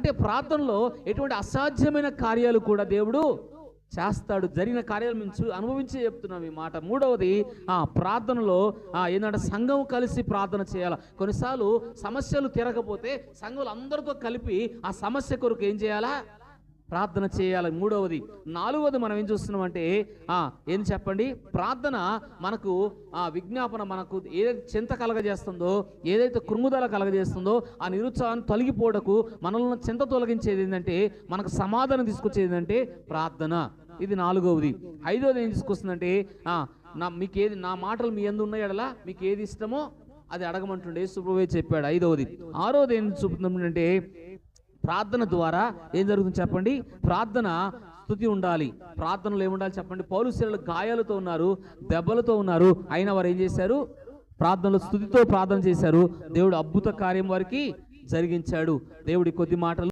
అంటే ప్రార్థనలో ఎటువంటి అసాధ్యమైన కార్యాలు కూడా దేవుడు చేస్తాడు. జరిగిన కార్యాలు మేము అనుభవించి చెప్తున్నాం ఈ మాట. మూడవది ప్రార్థనలో ఏంటంటే సంఘం కలిసి ప్రార్థన చేయాలి. కొన్నిసార్లు సమస్యలు తీరకపోతే సంఘంలో అందరితో కలిపి ఆ సమస్య కొరకు ఏం చేయాలా? ప్రార్థన చేయాలి. మూడవది. నాలుగవది మనం ఏం చూస్తున్నామంటే ఏం చెప్పండి, ప్రార్థన మనకు విజ్ఞాపన, మనకు ఏదైతే చింత కలగజేస్తుందో, ఏదైతే కృంగుదల కలగజేస్తుందో ఆ నిరుత్సాహాన్ని తొలగిపోవడకు మనల్ని చింత తొలగించేది ఏంటంటే, మనకు సమాధానం తీసుకొచ్చేది ఏంటంటే ప్రార్థన. ఇది నాలుగవది. ఐదవది ఏం తీసుకొస్తుందంటే మీకేది, నా మాటలు మీ యందు ఉన్నాయడలా మీకు ఏది ఇష్టమో అది అడగమంటుండే యేసుప్రభువే చెప్పాడు. ఐదవది. ఆరవది ఏం చూపుతుందంటే ప్రార్థన ద్వారా ఏం జరుగుతుంది చెప్పండి, ప్రార్థన స్తుతి ఉండాలి. ప్రార్థనలో ఏముండాలి చెప్పండి, పౌలు శీలలు గాయాలతో ఉన్నారు, దెబ్బలతో ఉన్నారు, అయినా వారు ఏం చేశారు? ప్రార్థనలో స్తుతితో ప్రార్థన చేశారు. దేవుడు అద్భుత కార్యం వారికి జరిగించాడు. దేవుడి కొద్ది మాటలు